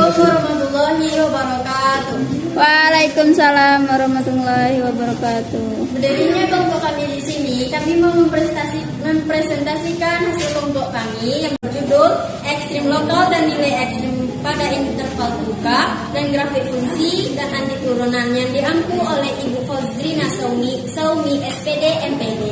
warahmatullahi wabarakatuh. Waalaikumsalam warahmatullahi wabarakatuh. Berdirinya kelompok kami di sini, kami mau mempresentasikan hasil kelompok kami yang berjudul Ekstrim Lokal dan Nilai Ekstrim pada Interval Buka dan Grafik Fungsi dan Anti Turunan yang diampu oleh Ibu Fauziana Saumi SPD MPD.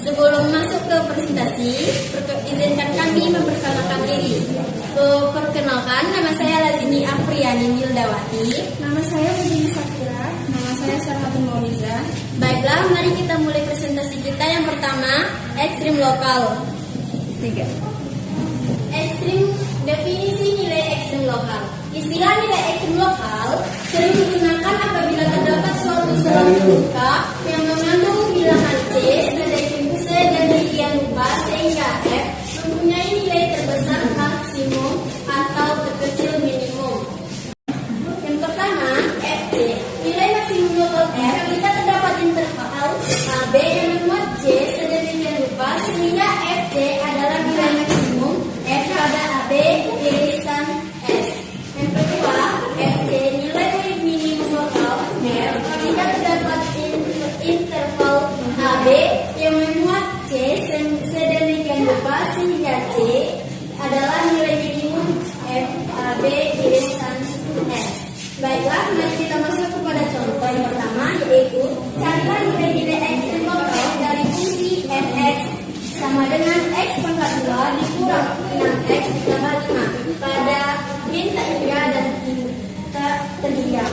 Sebelum masuk ke presentasi, izinkan kami memperkenalkan diri. Perkenalkan, nama saya Lazini Afriani Mildawati. Nama saya Mujini Sakira. Nama saya Sarhatun Mauriza. Baiklah, mari kita mulai presentasi kita. Yang pertama, ekstrim lokal. 3. Ekstrim, definisi nilai ekstrim lokal. Istilah nilai ekstrim lokal sering digunakan apabila terdapat suatu buka yang mengandung bilangan C sedemikian rupa sehingga F mempunyai nilai terbesar maksimum atau terkecil minimum. Yang pertama, FC. Nilai maksimum lokal F jika terdapat interval AB yang memuat C sedemikian rupa sehingga FC adalah nilai maksimum F pada AB irisan S. Yang kedua, FC. Nilai minimum lokal F jika terdapat interval AB yang memuat C sedemikian rupa sehingga C adalah nilai minimum F AB irisan S. Baiklah, mari kita masuk kepada contoh yang pertama, yaitu carilah nilai-nilai ekstrim lokal dari fungsi fx sama dengan x pangkat 2 dikurang 6x ditambah 5 pada min tak hingga dan tak terhingga.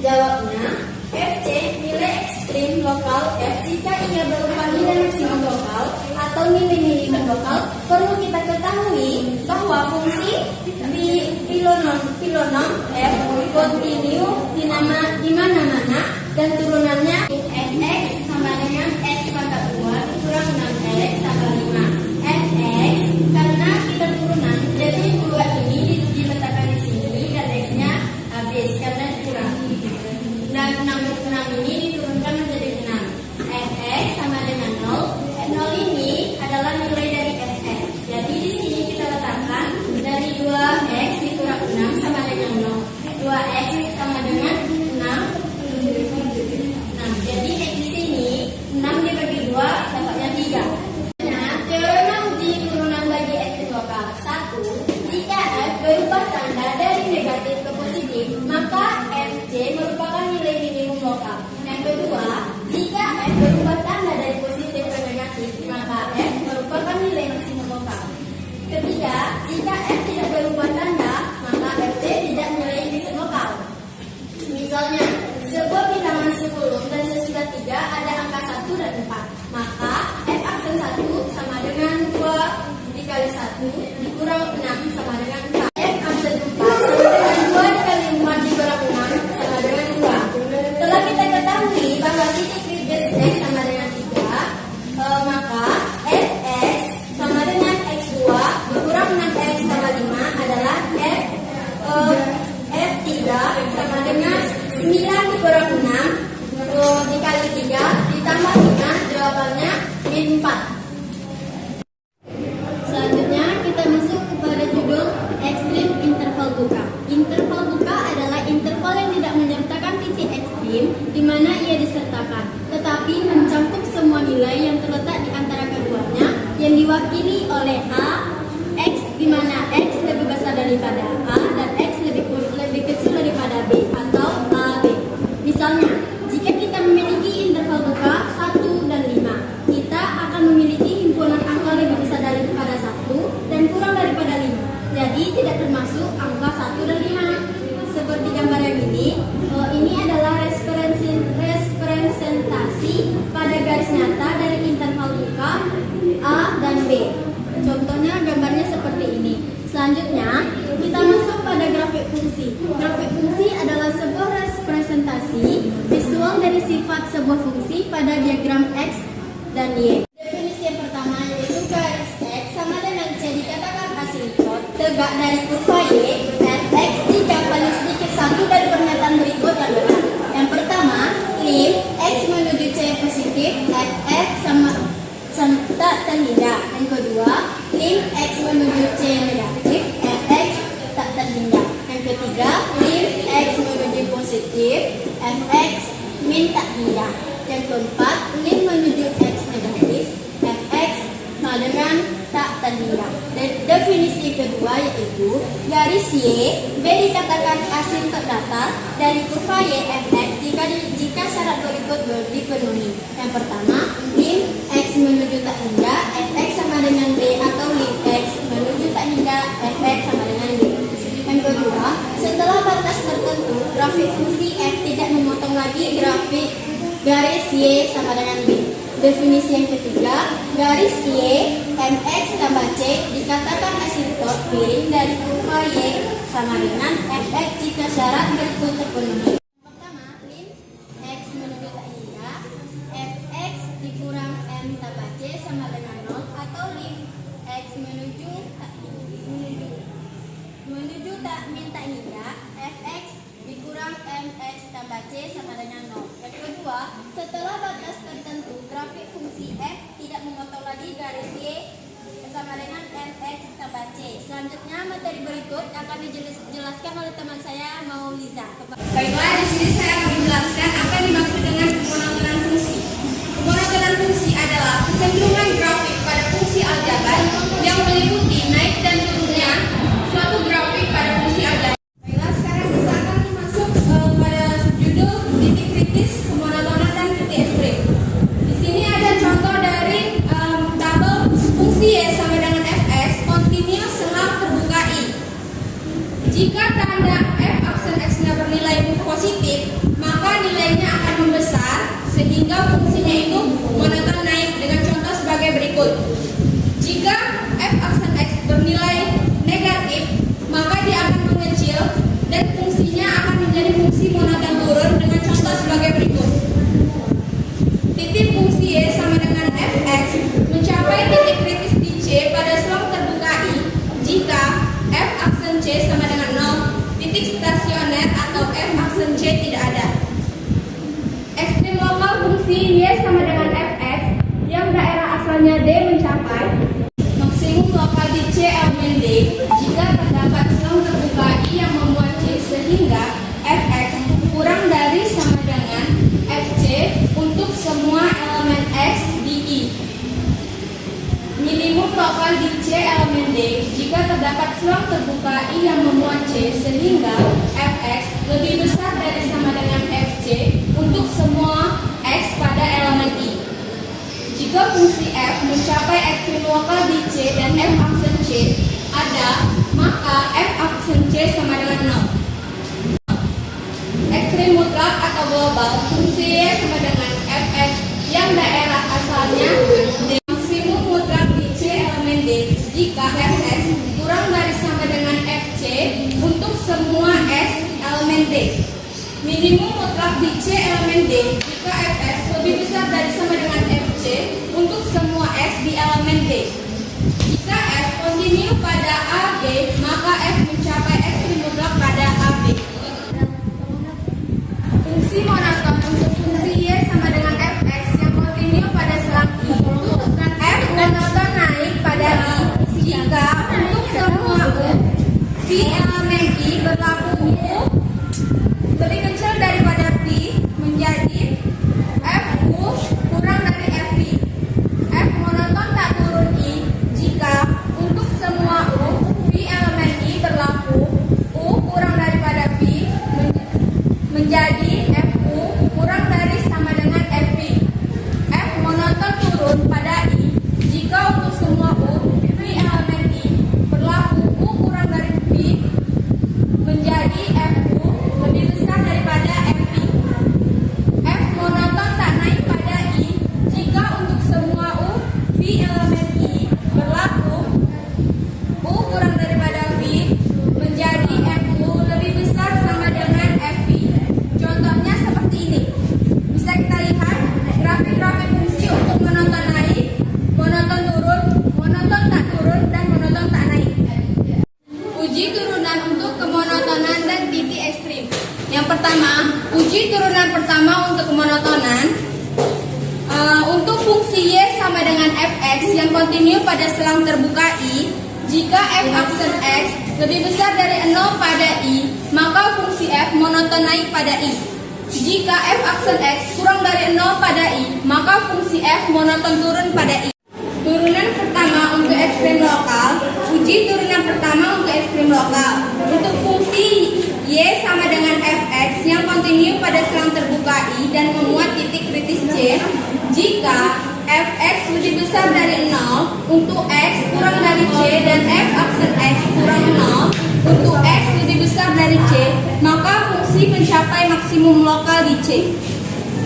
Jawabnya, FC nilai ekstrim lokal F jika ia berupa nilai maksimum lokal atau nilai minimum lokal. Perlu kita ketahui bahwa fungsi pilonom F kontinu di mana-mana dan turunannya fx sama dengan x pangkat 2 dikurang 6x tambah 5. Fx karena kita turunan, jadi 2 ini diletakkan di sini dan x-nya habis karena dikurang. Dan 6 ini diturunkan menjadi 6. Fx sama dengan 0. 0 ini adalah nilai dari fx. Jadi di sini kita letakkan dari 2x dikurang 6 sama dengan 0. 2x sama dengan 6. Jadi di sini 6 dibagi 2 dapatnya 3. Nah, teorema uji turunan bagi ekstrim lokal. 1. Jika f berubah tanda dari negatif ke positif, maka fj merupakan nilai minimum lokal. Yang kedua, jika f berubah tanda dari positif ke negatif, maka f merupakan nilai maksimum lokal. Ketiga, jika f tidak berubah tanda, maka fj tidak nilai maksimum lokal. Misalnya, sebuah bilangan sebelum dan sesudah 3 ada angka 1 dan 4, maka f aksen 1 sama dengan 2 dikali 1 dikurang 6 sama dengan 4. F aksen 4 sama dengan 2 dikali 4 dikurang 6 sama dengan 2. Setelah kita ketahui bahwa titik radius x sama dengan 3, maka fx sama dengan x2 dikurang 6x sama 5 adalah f3 sama dengan 9 dikurang 6 dikali 3 ditambah 5, jawabannya min 4. Selanjutnya kita masuk kepada judul ekstrim interval buka. Interval buka adalah interval yang tidak menyertakan titik ekstrim di mana ia disertakan, tetapi mencakup semua nilai yang terletak di antara keduanya yang diwakili oleh A, X di mana X lebih besar daripada A dan X lebih kecil daripada B atau AB. Misalnya, jika kita memiliki interval buka 1 dan 5, kita akan memiliki himpunan angka lebih besar daripada 1 dan kurang daripada 5. Jadi tidak termasuk angka 1 dan 5. Seperti gambar yang ini adalah representasi pada garis nyata dari interval buka A dan B. Contohnya gambarnya seperti ini. Selanjutnya, kita masuk pada grafik fungsi. Grafik fungsi adalah sebuah representasi visual dari sifat sebuah fungsi pada diagram X dan Y. Definisi yang pertama yaitu garis X sama dengan C dikatakan asimptot tegak dari kurva Y dan X jika paling sedikit satu dari pernyataan berikut adalah. Yang positif, fx min tak hingga. Yang keempat, min menuju x negatif, fx sama dengan tak terhingga. Definisi kedua yaitu garis y b dikatakan asintot datar dari kurva y fx jika syarat berikut dipenuhi. Yang pertama, min x menuju tak hingga fx sama dengan b atau min x menuju tak hingga fx sama dengan b. Yang kedua, setelah batas tertentu grafik fungsi f tidak memotong lagi grafik garis y sama dengan b. Definisi yang ketiga, garis y mx tambah c dikatakan asintot miring dari kurva y sama dengan fx jika syarat berikut terpenuhi. Pertama, min x menuju tak hingga fx dikurang m tambah c sama dengan 0 atau lim x menuju tak min tak hingga fx dikurang mx tambah c sama dengan 0. Yang kedua, setelah batas tertentu grafik fungsi f tidak memotong lagi garis y sama dengan mx tambah c. Selanjutnya materi berikut akan dijelaskan oleh teman saya Mauliza. Baiklah, di sini saya akan menjelaskan apa yang dimaksud dengan kemonotonan fungsi. Kemonotonan fungsi adalah kecenderungan grafik pada fungsi aljabar yang meliputi naik dan turunnya suatu grafik pada fungsi aljabar. Baiklah, sekarang kita akan masuk pada judul titik kritis, kemonotonan dan titik ekstrim. Di sini ada contoh dari tabel fungsi y sama dengan fx kontinu selang terbuka i. Jika tanda f aksen x-nya bernilai positif, maka nilainya akan membesar sehingga fungsinya itu monoton naik dengan contoh sebagai berikut. Jika f aksen x bernilai negatif, maka dia akan mengecil dan fungsinya akan menjadi fungsi monoton turun dengan contoh sebagai berikut. Titik fungsi y sama dengan fx mencapai titik kritis di c pada selang terbuka i jika f aksen c sama dengan 0, titik stasioner atau f aksen c tidak ada. Ekstrim lokal fungsi y sama dengan fx yang daerah asalnya d mencapai maksimum lokal di c elemen d jika terdapat selang terbuka i yang memuat c sehingga fx kurang dari sama dengan fc untuk semua elemen x di i. Minimum lokal di c elemen d jika terdapat selang terbuka i yang memuat c sehingga fx lebih besar dari sama dengan fc untuk semua x pada elemen i. Jika fungsi f mencapai ekstrim lokal di c dan f aksen c ada, maka f aksen c sama dengan 0. Ekstrim mutlak atau global fungsi y sama dengan fx yang daerah asalnya d. Maksimum mutlak di c elemen d jika fx kurang dari sama dengan fc untuk semua x elemen d. Minimum mutlak di c elemen d jika fx lebih besar dari sama dengan fc untuk semua x di elemen d. Jika f kontinu pada AB, maka f mencapai ekstrim mutlak pada AB. Fungsi monoton untuk fungsi y sama dengan fx yang kontinu pada selang i. F monoton naik pada i jika untuk semua u v elemen i berlaku u lebih kecil daripada pi menjadi fu kurang dari fv. F monoton tak turun i jika untuk semua u v elemen i berlaku u kurang daripada v menjadi fu kurang dari sama dengan fv. F monoton turun pada i jika untuk semua u v elemen i berlaku u kurang dari v menjadi fu lebih besar daripada fv. F monoton tak naik pada i jika untuk semua u v elemen i berlaku u kurang daripada v menjadi fu lebih besar sama dengan fv. Contohnya seperti ini. Bisa kita lihat grafik-grafik fungsi untuk monoton naik, monoton turun, monoton tak turun, dan monoton tak naik. Uji turunan untuk kemonotonan dan titik ekstrim. Yang pertama, uji turunan pertama untuk kemonotonan. Untuk fungsi y sama dengan fx yang kontinu pada selang terbuka i, jika f aksen x lebih besar dari 0 pada I, maka fungsi f monoton naik pada I. Jika f aksen x kurang dari 0 pada I, maka fungsi f monoton turun pada I. Turunan pertama untuk ekstrem lokal. Uji turunan pertama untuk ekstrem lokal. Untuk fungsi y sama dengan fx yang kontinu pada selang terbuka I dan memuat titik kritis C, jika fx lebih besar dari 0 untuk x kurang dari C dan f aksen x kurang 0 untuk x lebih besar dari C, maka fungsi mencapai maksimum lokal di C.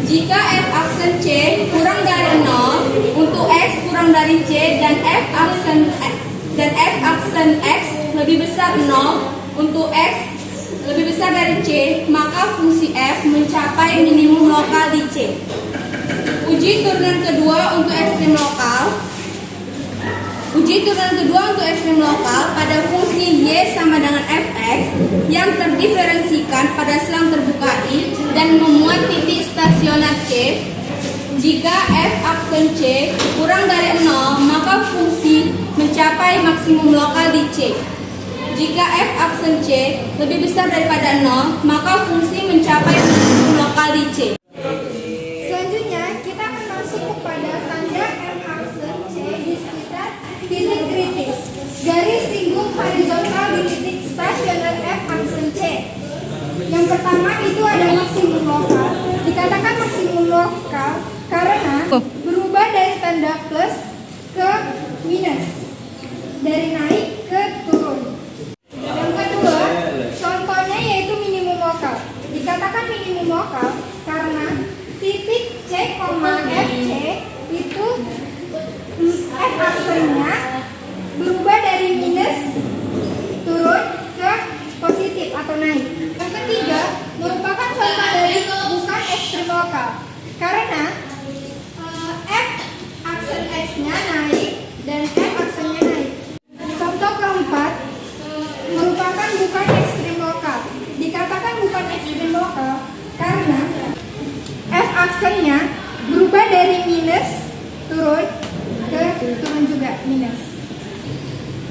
Jika f aksen C kurang dari 0 untuk x kurang dari C dan f aksen x lebih besar 0 untuk x lebih besar dari C, maka fungsi f mencapai minimum lokal di C. Uji turunan kedua untuk ekstrem lokal. Uji turunan kedua untuk ekstrem lokal pada fungsi y sama dengan fx yang terdiferensikan pada selang terbuka I dan memuat titik stasioner C. Jika f aksen C kurang dari 0, maka fungsi mencapai maksimum lokal di C. Jika f aksen C lebih besar daripada 0, maka fungsi mencapai maksimum lokal di C. Selanjutnya, kita akan masuk kepada tanda f aksen C di sekitar titik kritis. Garis singgung horizontal di titik stasioner f aksen C. Yang pertama itu ada maksimum lokal. Dikatakan maksimum lokal karena berubah dari tanda plus ke minus, dari naik ke turun. Yang kedua, contohnya yaitu minimum lokal. Dikatakan minimum lokal karena titik C, FC itu f aksennya berubah dari minus turun ke positif atau naik. Yang ketiga, merupakan contoh dari bukan ekstrem lokal karena f aksen x-nya naik dan f aksennya naik. Contoh keempat, merupakan bukan ekstrem lokal. Dikatakan bukan ekstrem lokal karena f aksennya berubah dari minus turun ke turun juga minus.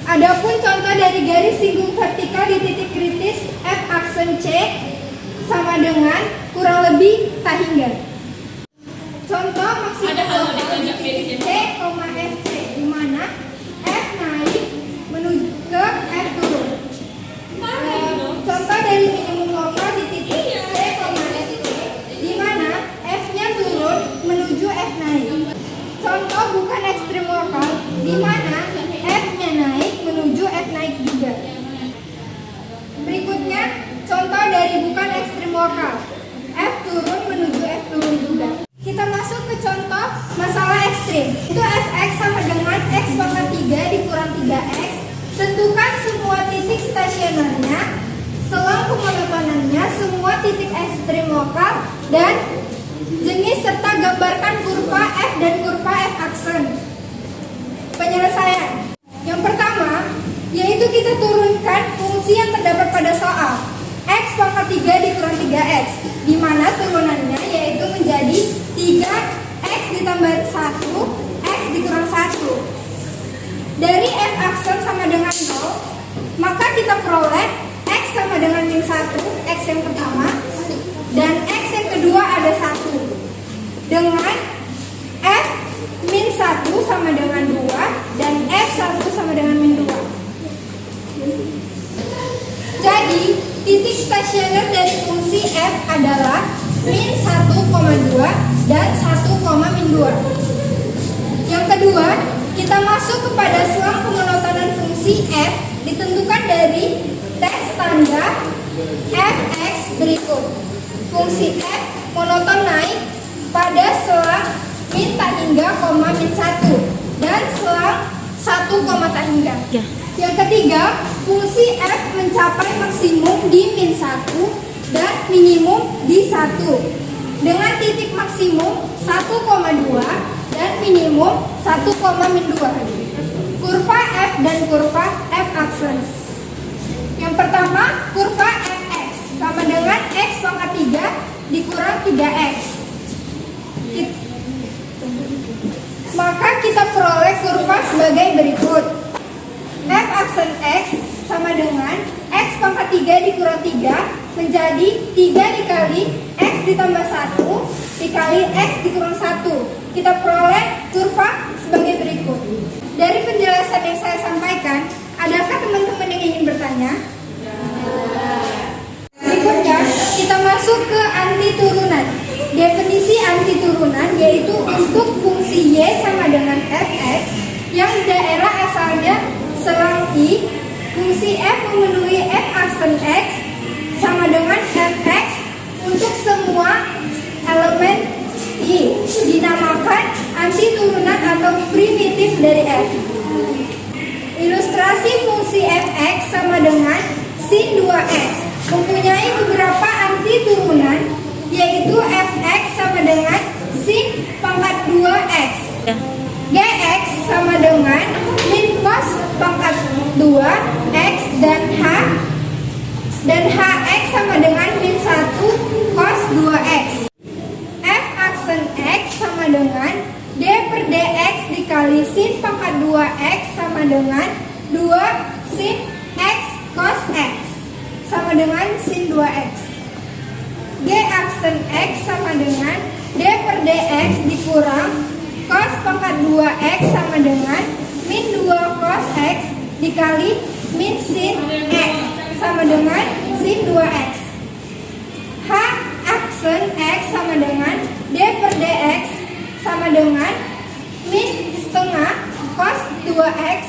Adapun contoh dari garis singgung vertikal di titik kritis f aksen C sama dengan kurang lebih tak hingga. Contoh maksimum lokal di titik C, FC di mana f naik menuju ke f turun. Contoh dari minimum lokal di titik C, FC di mana f-nya turun menuju f naik. Contoh bukan ekstrem lokal di mana f-nya naik menuju f naik juga. Berikutnya contoh dari bukan ekstrem lokal, f turun menuju f turun juga. Kita masuk ke contoh masalah ekstrim. Itu fx sama dengan x pangkat 3 dikurang 3x. Tentukan semua titik stasionernya, selang pemonotonannya, semua titik ekstrim lokal, dan jenis serta gambarkan kurva f dan kurva f aksen. Penyelesaian. Yang pertama, yaitu kita turunkan fungsi yang terdapat pada soal. X pangkat 3 dikurang 3x, di mana turunannya yaitu menjadi 3x ditambah 1, x dikurang 1. Dari f aksen sama dengan 0, maka kita peroleh x sama dengan min 1, x yang pertama, dan x yang kedua ada 1. Dengan f min 1 sama dengan 2, dan f 1 sama dengan min 2. Jadi, titik stasioner dari fungsi f adalah min 1,2 dan 1, min 2. Yang kedua, kita masuk kepada selang pemonotonan fungsi f ditentukan dari tes tanda fx berikut. Fungsi f monoton naik pada selang min tak hingga, min 1 dan selang 1, tak hingga. Yang ketiga, fungsi f mencapai maksimum di min 1 dan minimum di 1 dengan titik maksimum 1,2 dan minimum 1, min 2. Kurva f dan kurva f aksen. Yang pertama, kurva fx sama dengan x pangkat 3 dikurang 3x. Maka kita peroleh kurva sebagai berikut. F aksen x sama dengan X pangkat 3 dikurang 3 menjadi 3 dikali X ditambah 1 dikali X dikurang 1. Kita peroleh kurva sebagai berikut. Dari penjelasan yang saya sampaikan, adakah teman-teman yang ingin bertanya? Berikutnya, kita masuk ke anti turunan. Definisi anti turunan yaitu untuk fungsi Y sama dengan fx yang daerah asalnya selang I, fungsi f memenuhi f aksen x sama dengan fx untuk semua elemen I, dinamakan anti turunan atau primitif dari f. Ilustrasi fungsi fx sama dengan sin 2x mempunyai beberapa anti turunan, yaitu fx sama dengan sin pangkat 2x, gx sama dengan min cos pangkat 2x dan hx sama dengan min 1 cos 2x. F aksen x sama dengan d per dx dikali sin pangkat 2x sama dengan 2 sin x cos x sama dengan sin 2x. G aksen x sama dengan d per dx dikurang cos pangkat 2x sama dengan min 2 cos x dikali min sin x sama dengan sin 2x. H aksen x sama dengan d per dx sama dengan min setengah cos 2x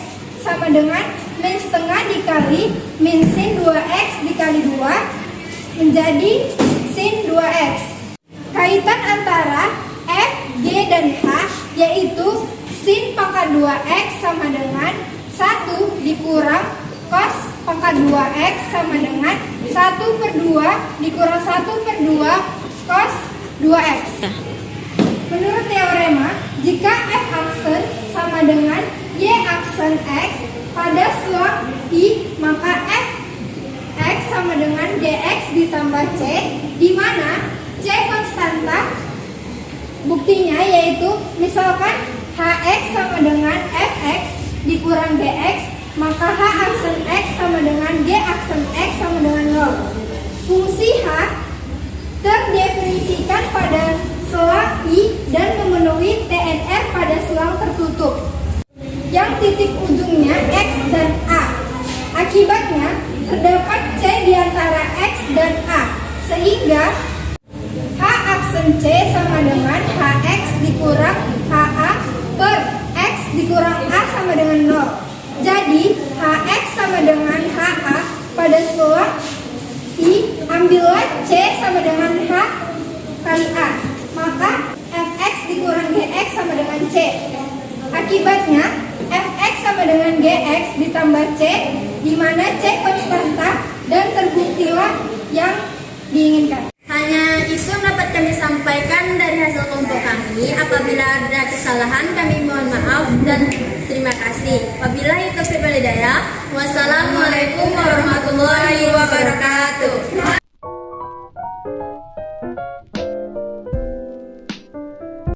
sama dengan min setengah dikali min sin 2x dikali 2 menjadi sin 2x. Kaitan antara f, g, dan h yaitu sin pangkat 2x sama dengan 1 dikurang cos pangkat 2x sama dengan 1 per 2 dikurang 1 per 2 cos 2x. Menurut teorema, jika f aksen sama dengan y aksen x pada selang I, maka f x sama dengan gx ditambah c, di mana c konstanta. Buktinya yaitu misalkan hx sama dengan fx dikurang gx, maka h aksen x sama dengan g aksen x sama dengan 0. Fungsi h terdefinisikan pada selang I dan memenuhi TNR pada selang tertutup yang titik ujungnya x dan a. Akibatnya terdapat c di antara x dan a, sehingga h aksen c sama dengan hx dikurang ha per x dikurang a sama dengan 0. Jadi hx sama dengan ha pada selang I, ambillah c sama dengan h kali a, maka fx dikurang gx sama dengan c. Akibatnya fx sama dengan gx ditambah c, di mana c konstanta dan terbuktilah yang diinginkan. Hanya itu dapat kami sampaikan dari hasil kelompok kami. Apabila ada kesalahan, kami mohon maaf dan terima kasih. Wabillahi taufiq wal hidayah. Wassalamualaikum warahmatullahi wabarakatuh.